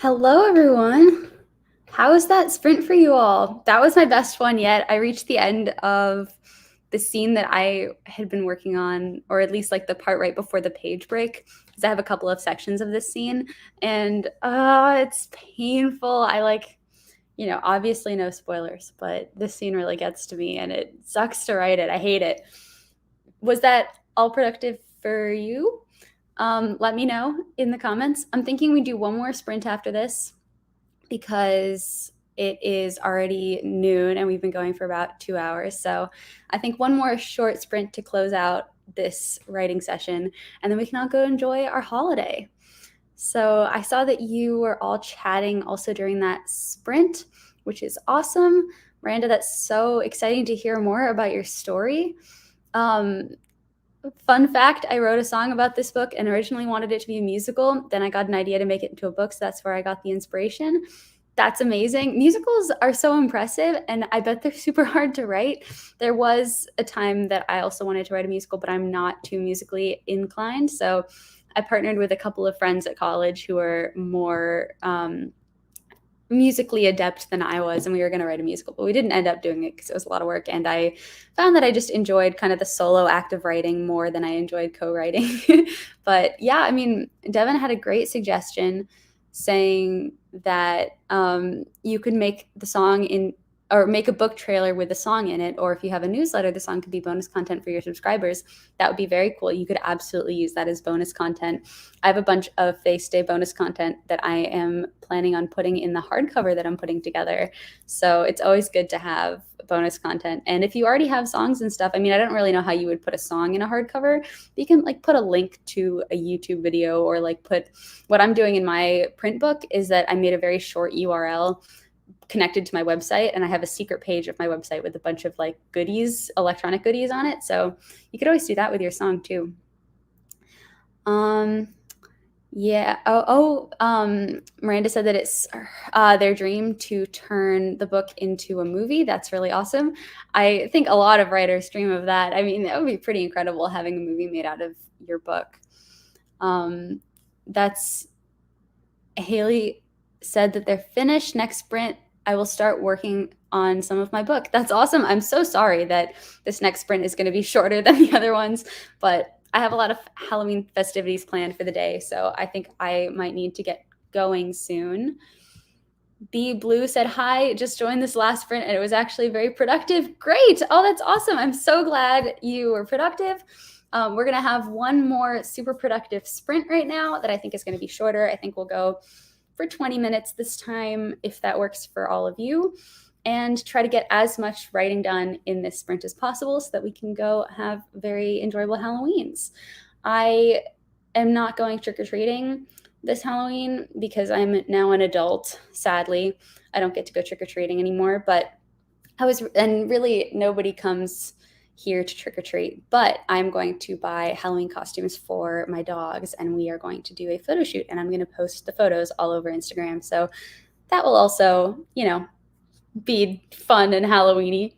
Hello, everyone. How was that sprint for you all? That was my best one yet. I reached the end of the scene that I had been working on, or at least like the part right before the page break, because I have a couple of sections of this scene, and it's painful. Obviously no spoilers, but this scene really gets to me, and it sucks to write it. I hate it. Was that all productive for you? Let me know in the comments. I'm thinking we do one more sprint after this because it is already noon and we've been going for about 2 hours. So I think one more short sprint to close out this writing session, and then we can all go enjoy our holiday. So I saw that you were all chatting also during that sprint, which is awesome. Miranda, that's so exciting to hear more about your story. Fun fact, I wrote a song about this book and originally wanted it to be a musical. Then I got an idea to make it into a book, so that's where I got the inspiration. That's amazing. Musicals are so impressive, and I bet they're super hard to write. There was a time that I also wanted to write a musical, but I'm not too musically inclined. So I partnered with a couple of friends at college who were more musically adept than I was, and we were going to write a musical, but we didn't end up doing it because it was a lot of work, and I found that I just enjoyed kind of the solo act of writing more than I enjoyed co-writing. But yeah, I mean, Devin had a great suggestion saying that you could make the song in or make a book trailer with the song in it, or if you have a newsletter, the song could be bonus content for your subscribers. That would be very cool. You could absolutely use that as bonus content. I have a bunch of Face Day bonus content that I am planning on putting in the hardcover that I'm putting together. So it's always good to have bonus content. And if you already have songs and stuff, I mean, I don't really know how you would put a song in a hardcover. But you can like put a link to a YouTube video, or like put what I'm doing in my print book is that I made a very short URL connected to my website, and I have a secret page of my website with a bunch of like goodies, electronic goodies on it. So you could always do that with your song too. Yeah. Miranda said that it's their dream to turn the book into a movie. That's really awesome. I think a lot of writers dream of that. I mean, that would be pretty incredible having a movie made out of your book. That's Haley said that they're finished. Next sprint, I will start working on some of my book. That's awesome. I'm so sorry that this next sprint is going to be shorter than the other ones, but I have a lot of Halloween festivities planned for the day, so I think I might need to get going soon. B Blue said, hi, just joined this last sprint and it was actually very productive. Great. Oh, that's awesome. I'm so glad you were productive. We're going to have one more super productive sprint right now that I think is going to be shorter. I think we'll go for 20 minutes this time, if that works for all of you, and try to get as much writing done in this sprint as possible so that we can go have very enjoyable Halloweens. I am not going trick-or-treating this Halloween because I'm now an adult. Sadly, I don't get to go trick-or-treating anymore, but and really nobody comes here to trick-or-treat, but I'm going to buy Halloween costumes for my dogs, and we are going to do a photo shoot, and I'm going to post the photos all over Instagram. So that will also, be fun and Halloween-y.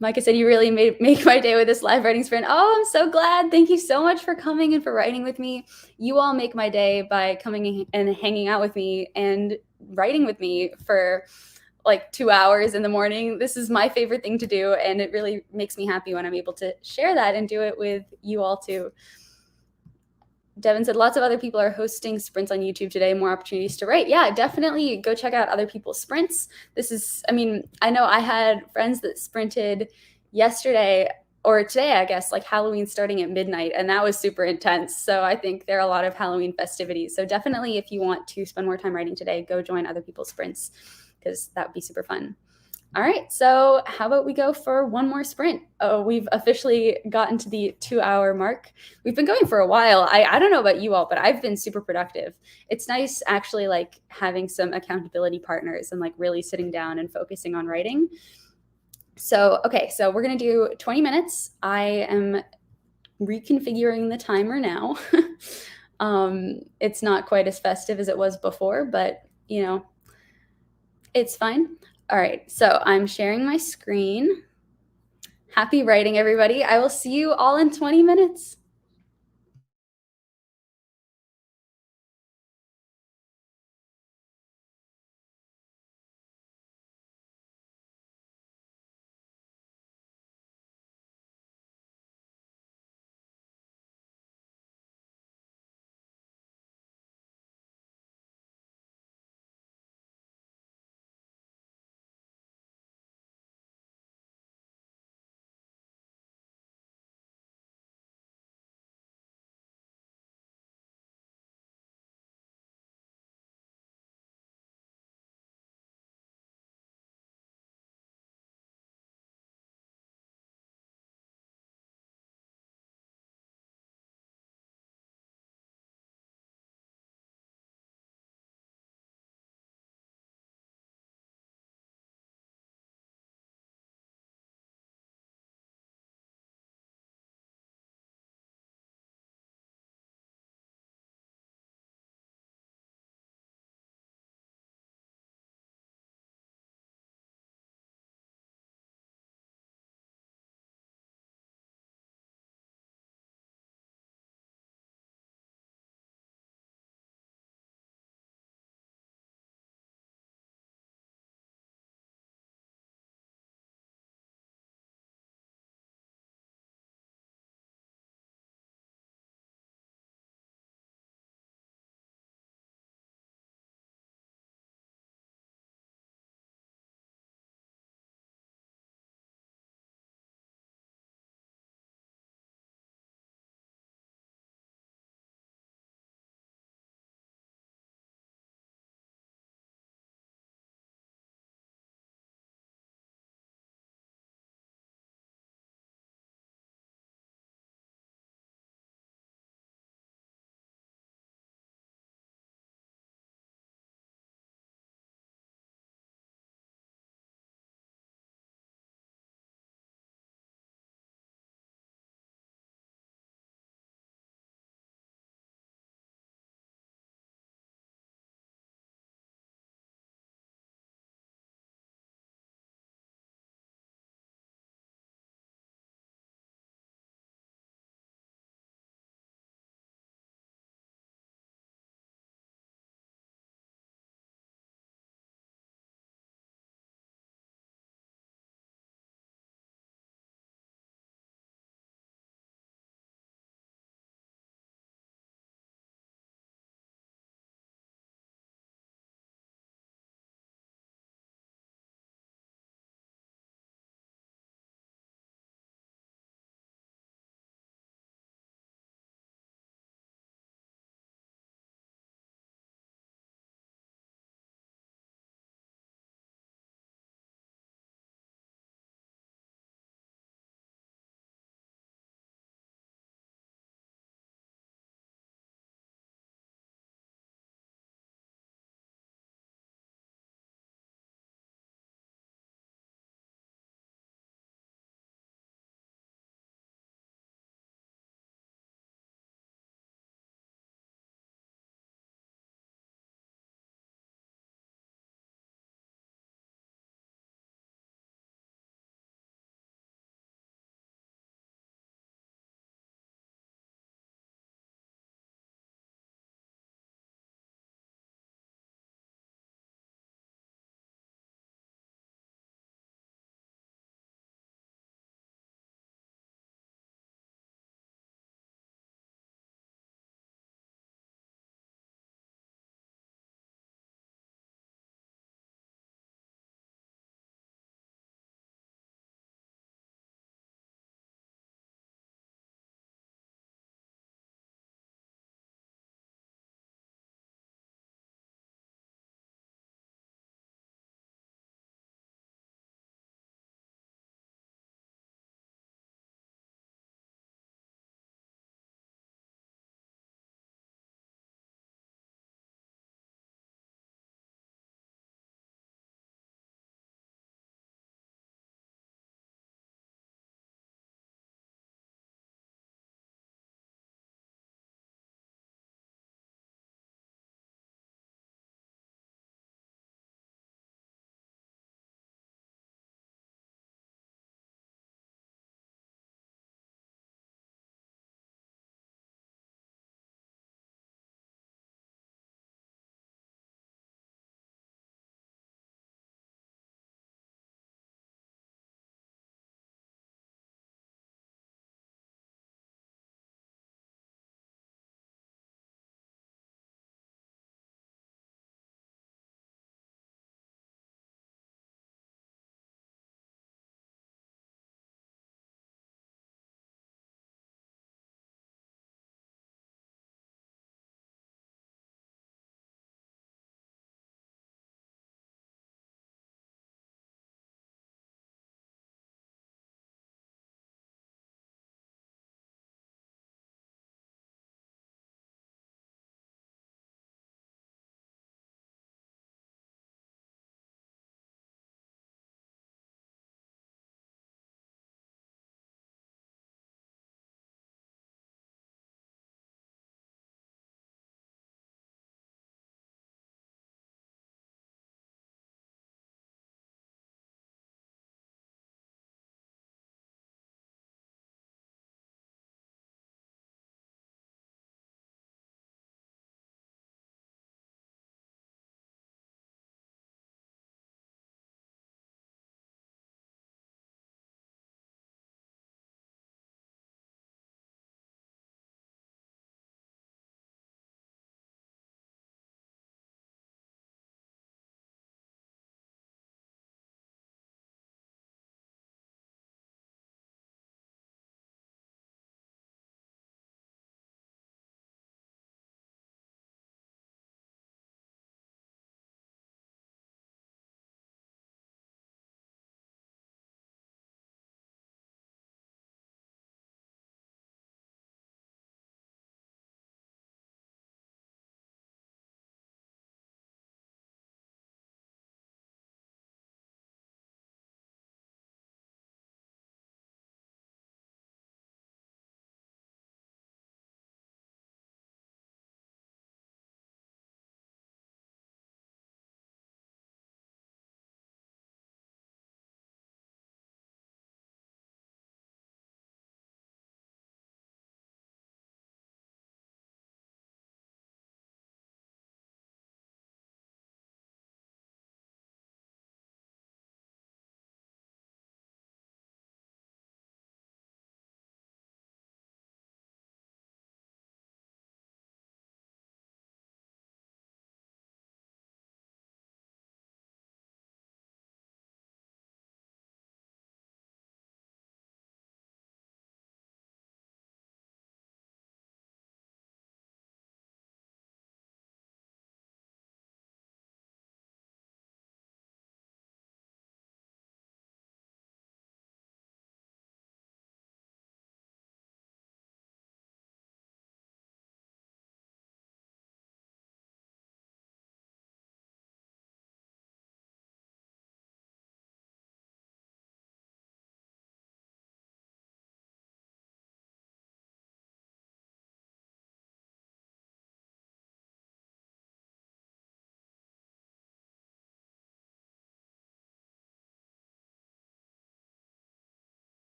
Micah said, you really make my day with this live writing sprint. Oh, I'm so glad. Thank you so much for coming and for writing with me. You all make my day by coming and hanging out with me and writing with me for like 2 hours in the morning. This is my favorite thing to do, and it really makes me happy when I'm able to share that and do it with you all too. Devin said, lots of other people are hosting sprints on YouTube today, more opportunities to write. Yeah, definitely go check out other people's sprints. I know I had friends that sprinted yesterday or today, I guess, like Halloween starting at midnight, and that was super intense. So I think there are a lot of Halloween festivities. So definitely, if you want to spend more time writing today, go join other people's sprints because that would be super fun. All right, so how about we go for one more sprint? Oh, we've officially gotten to the 2-hour mark. We've been going for a while. I don't know about you all, but I've been super productive. It's nice actually like having some accountability partners and like really sitting down and focusing on writing. So, okay, so we're gonna do 20 minutes. I am reconfiguring the timer now. It's not quite as festive as it was before, but it's fine. All right, so I'm sharing my screen. Happy writing, everybody. I will see you all in 20 minutes.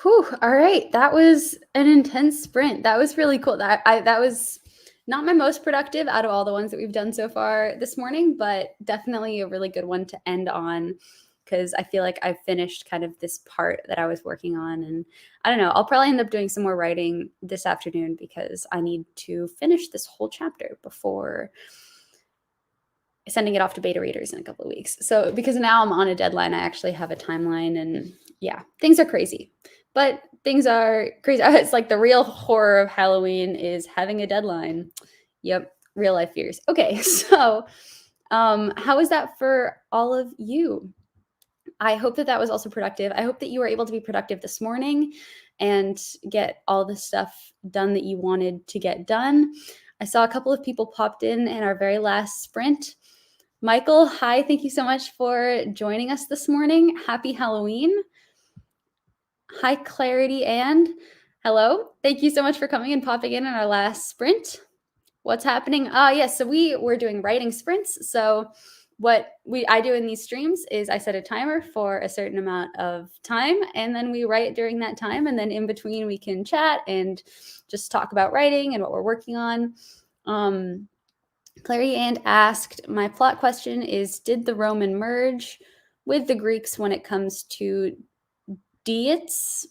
Whew, all right. That was an intense sprint. That was really cool. That was not my most productive out of all the ones that we've done so far this morning, but definitely a really good one to end on because I feel like I've finished kind of this part that I was working on. And I don't know, I'll probably end up doing some more writing this afternoon because I need to finish this whole chapter before sending it off to beta readers in a couple of weeks. So because now I'm on a deadline, I actually have a timeline, and yeah, things are crazy. But things are crazy. It's like the real horror of Halloween is having a deadline. Yep, real life fears. Okay, so how is that for all of you? I hope that that was also productive. I hope that you were able to be productive this morning and get all the stuff done that you wanted to get done. I saw a couple of people popped in our very last sprint. Michael, hi, thank you so much for joining us this morning. Happy Halloween. Hi, Clarity and hello. Thank you so much for coming and popping in our last sprint. What's happening? Yes, so we were doing writing sprints. So what I do in these streams is I set a timer for a certain amount of time, and then we write during that time, and then in between we can chat and just talk about writing and what we're working on. Clary and asked, my plot question is, did the Roman merge with the Greeks when it comes to deities?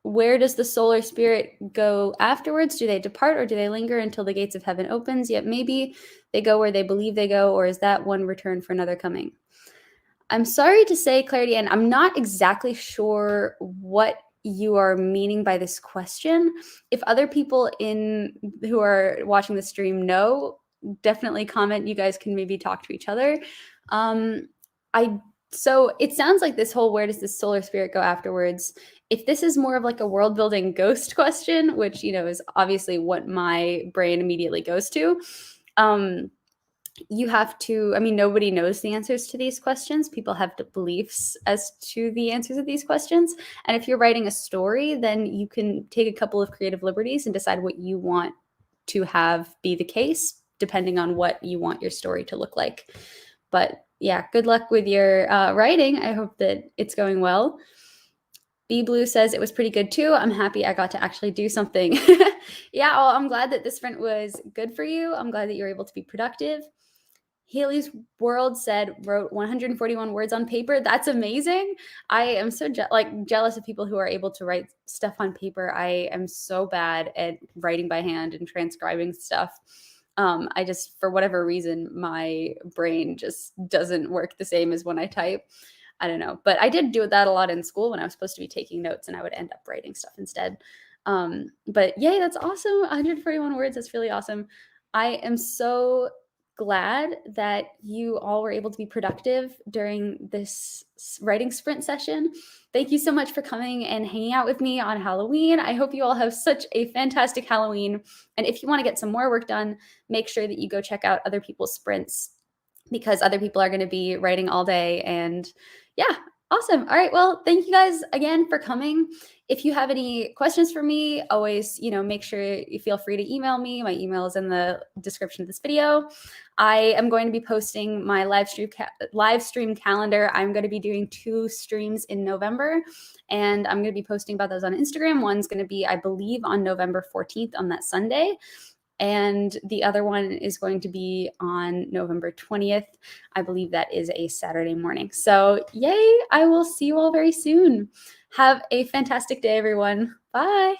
Where does the solar spirit go afterwards? Do they depart or do they linger until the gates of heaven opens? Yet maybe they go where they believe they go, or is that one return for another coming? I'm sorry to say, Clarity, and I'm not exactly sure what you are meaning by this question. If other people who are watching the stream know, definitely comment. You guys can maybe talk to each other. So it sounds like this whole where does the solar spirit go afterwards? If this is more of like a world building ghost question, which is obviously what my brain immediately goes to, you have to, nobody knows the answers to these questions. People have beliefs as to the answers of these questions. And if you're writing a story, then you can take a couple of creative liberties and decide what you want to have be the case, depending on what you want your story to look like. But yeah, good luck with your writing. I hope that it's going well. B Blue says it was pretty good too. I'm happy I got to actually do something. Yeah, well, I'm glad that this sprint was good for you. I'm glad that you were able to be productive. Haley's World wrote 141 words on paper. That's amazing. I am so jealous of people who are able to write stuff on paper. I am so bad at writing by hand and transcribing stuff. I just, for whatever reason, my brain just doesn't work the same as when I type. I don't know, but I did do that a lot in school when I was supposed to be taking notes, and I would end up writing stuff instead. But yay, that's awesome. 141 words. That's really awesome. I am so glad that you all were able to be productive during this writing sprint session. Thank you so much for coming and hanging out with me on Halloween. I hope you all have such a fantastic Halloween. And if you want to get some more work done, make sure that you go check out other people's sprints, because other people are going to be writing all day. And yeah, awesome. All right. Well, thank you guys again for coming. If you have any questions for me, always, make sure you feel free to email me. My email is in the description of this video. I am going to be posting my live stream calendar. I'm going to be doing 2 streams in November, and I'm going to be posting about those on Instagram. One's going to be, I believe, on November 14th on that Sunday. And the other one is going to be on November 20th. I believe that is a Saturday morning. So yay, I will see you all very soon. Have a fantastic day, everyone. Bye.